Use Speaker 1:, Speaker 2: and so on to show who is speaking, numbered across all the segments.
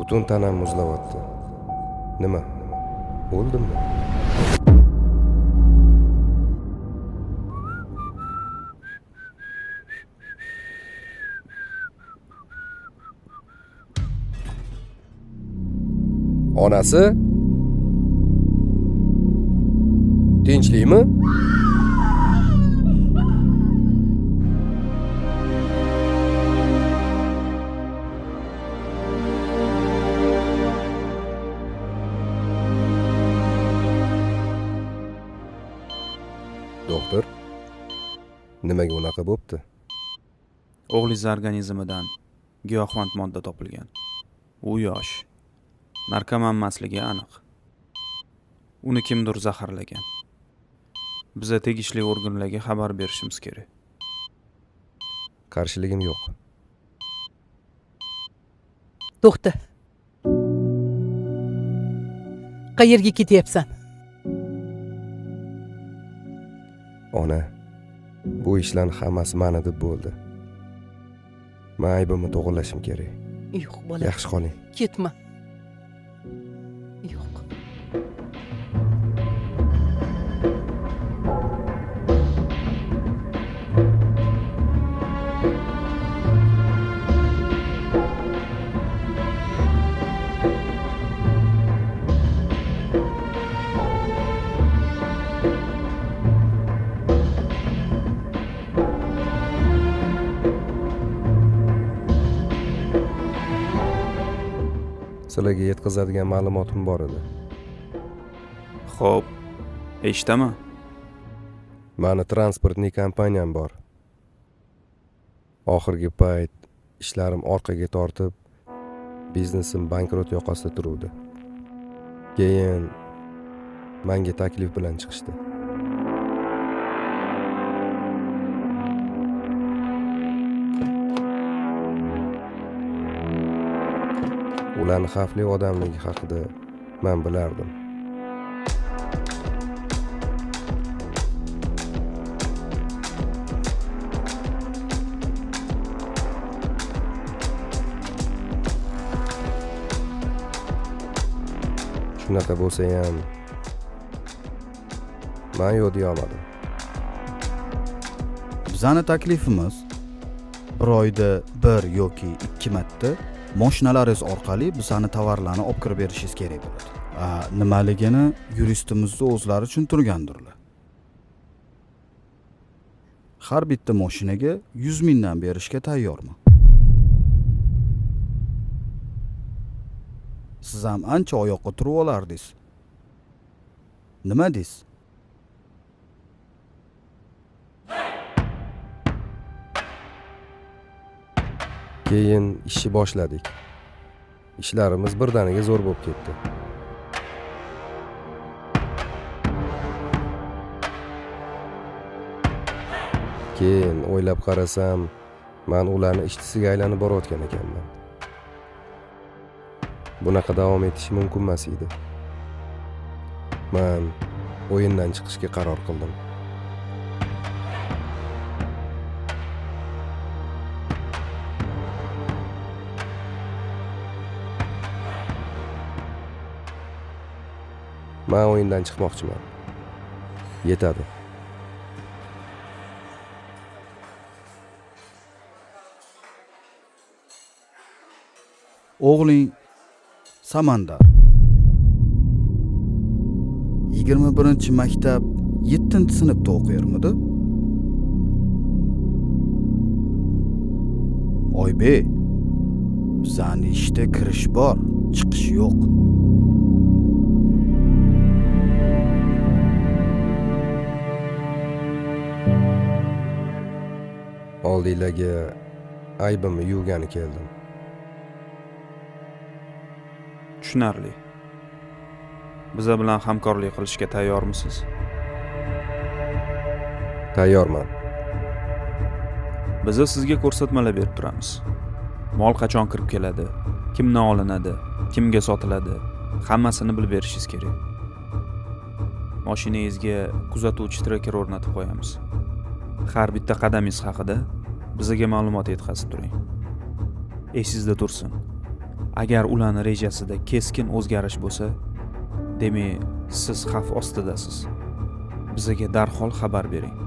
Speaker 1: Butun tanam muzlayapti. Nima? O'ldimmi? Onasi? Tinchlikmi? Doktor, nimaga unaqa bo'pti?
Speaker 2: O'g'lingiz organizmidan giyohvand modda topilgan. U yosh. Narkoman emasligi aniq. Uni kimdir zaharlagan. Biza tegishli organlarga xabar berishimiz kerak.
Speaker 1: Qarshiligim yo'q.
Speaker 3: To'xta. Qayerga ketyapsan?
Speaker 1: Ona, bu ishlarning hammasi mani deb bo'ldi. Men aybimni to'g'rilashim kerak.
Speaker 3: Yo'q, bola.
Speaker 1: Yaxshi qoling.
Speaker 3: Ketma. Yo'q.
Speaker 1: Sizlarga yetkazadigan ma'lumotim bor edi.
Speaker 2: Xo'p, eshitaman.
Speaker 1: Mani transportniy kompaniyam bor. Oxirgi payt ishlarim orqaga tortib, biznesim bankrot yoqasida turuvdi. Keyin menga taklif bilan chiqishdi. Ularning xavfli odamligi haqida men bilardim. Shunaqa bo'lsa ham men yo'q deya olmadim.
Speaker 4: Bizani taklifimiz bir oyda 1 yoki 2 marta mashinalaringiz orqali bizani tovarlarni olib kirib berishingiz kerak bo'ladi. Nimaligini yuristimizni o'zlari tushuntirgandirlar. Har bitta mashinaga 100 mingdan berishga tayyorman. Siz ham ancha oyoqqa turib olardingiz. Nima deysiz?
Speaker 1: Keyin ishni boshladik. Ishlarimiz birdaniga zo'r bo'lib ketdi. Keyin o'ylab qarasam, men ularni ishtisiga aylanib borayotgan ekanman. Bunaqa davom etishi mumkin emas edi. Men o'yindan chiqishga qaror qildim. Men o'yindan chiqmoqchiman. Yetadi.
Speaker 4: O'g'ling Samandar 21-maktab 7-sinfda o'qiyarmidi? Oybek, bizani ishda kirish bor, chiqish yo'q.
Speaker 1: Oldinglarga aybimni yuvgani keldim.
Speaker 2: Tushunarli. Biza bilan hamkorlik qilishga tayyormisiz?
Speaker 1: Tayyorman.
Speaker 2: Biza sizga ko'rsatmalar berib turamiz. Mol qachon kirib keladi, kimdan olinadi, kimga sotiladi, hammasini bilib berishingiz kerak. Mashinangizga kuzatuvchi treker o'rnatib qo'yamiz. Har bitta qadamingiz haqida bizga ma'lumot yetkazib turing. Esingizda tursin. Agar ularning rejasida keskin o'zgarish bo'lsa, demak, siz xavf ostidasiz. Bizga darhol xabar bering.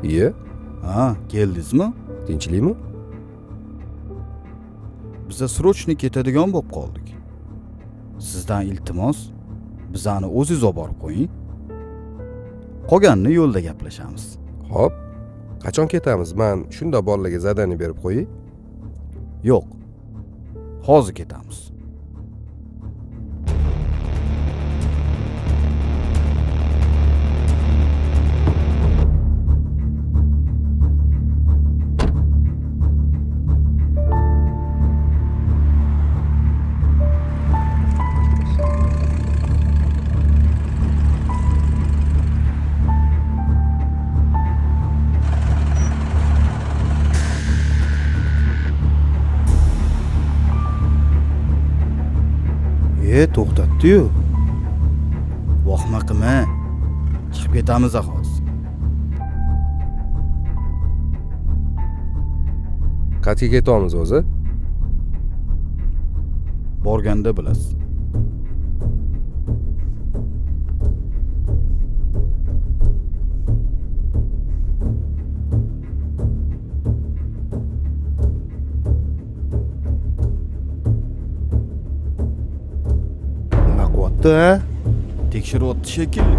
Speaker 1: Iye,
Speaker 4: Ha, keldingizmi?
Speaker 1: tinchlikmi?
Speaker 4: Biza srochniy ketadigan bo'lib qoldik. Sizdan iltimos, bizani o'zingiz olib borib qo'ying. Qolganini yo'lda gaplashamiz.
Speaker 1: Xo'p, qachon ketamiz? Men shunda bolalarga zadaniya berib qo'yay.
Speaker 4: Yo'q. Hozir ketamiz. To'xtatdi-yu. Vahma qilma. Chiqib ketamiz hozir.
Speaker 1: Qayerga ketamiz o'zi?
Speaker 4: Borganda bilasiz. Tekshiryapti shekilli.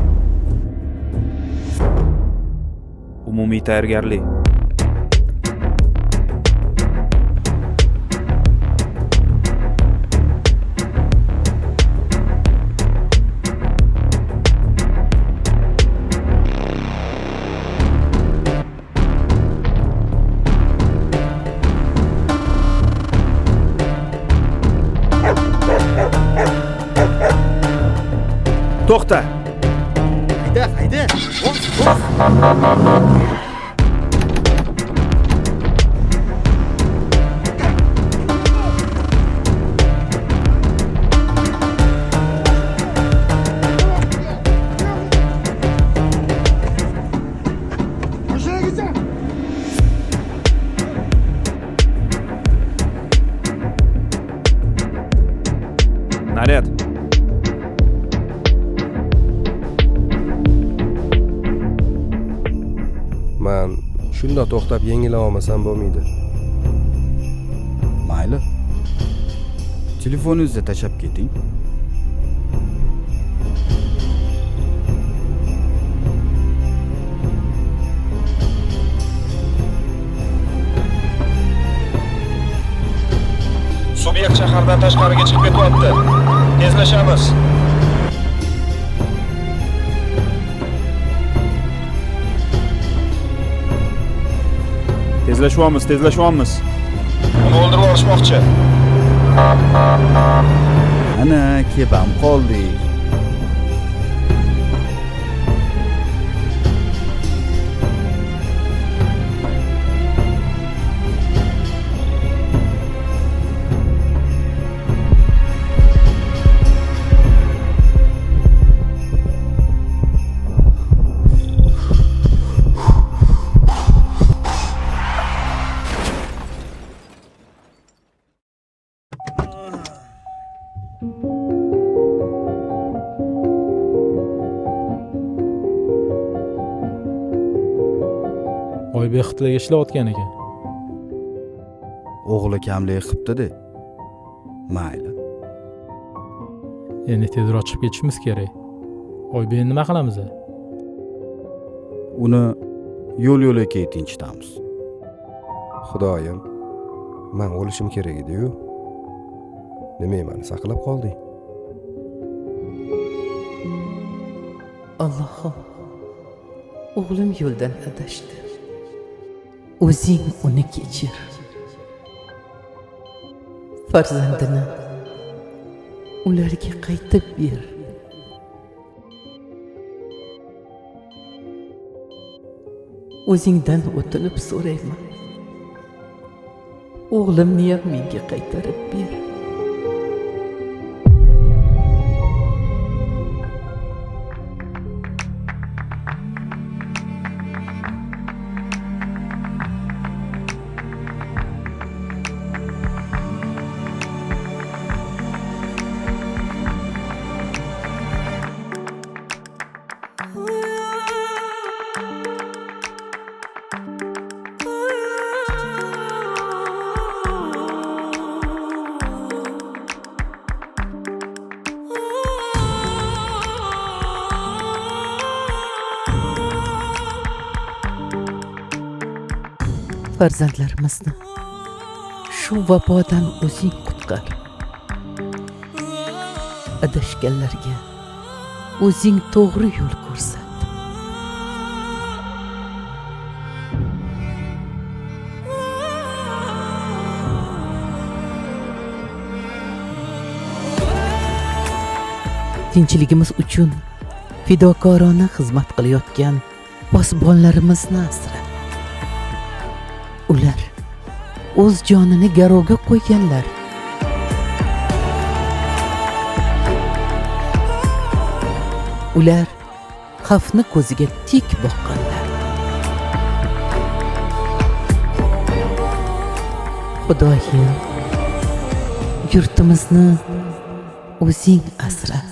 Speaker 2: Umumiy tayyorgarlik. To'xta.
Speaker 4: Hayda.
Speaker 2: Naryad.
Speaker 1: Men shunda to'xtab yengila olmasam bo'lmaydi.
Speaker 4: Mayli. Telefoningizni tashlab keting.
Speaker 2: Subyekt shahardan tashqariga chiqib ketyapti. Tezlashamiz. Tezlashyapmiz. Uni o'ldirib olishmoqchi.
Speaker 4: Ana, kebam qoldik.
Speaker 5: Oybek xitlarga ishlayotgan ekan.
Speaker 4: O'g'li kamlik qilibdi-da. Mayli.
Speaker 5: Endi tezroq chiqib ketishimiz kerak. Oybekni nima qilamiz?
Speaker 4: Uni yo'l-yo'lakay tinchitamiz.
Speaker 1: Xudoyim, men o'lishim kerak edi-yu. Nima meni saqlab qolding?
Speaker 3: Allohim, o'g'lim yo'ldan adashdi. O'zing uni kechir. Farzandini ularga qaytib ber. O'zingdan o'tinib so'rayman. O'g'limni ham menga qaytarib ber. farzandlarimizni shu vabodan o'zing qutqar. Adashganlarga o'zing to'g'ri yo'l ko'rsat. Tinchligimiz uchun fidokorona xizmat qilayotgan posbonlarimizni asra. Ular o'z jonini garovga qo'yganlar. Ular xavfni ko'ziga tik boqqanlar. Xudoyim, yurtimizni o'zing asra.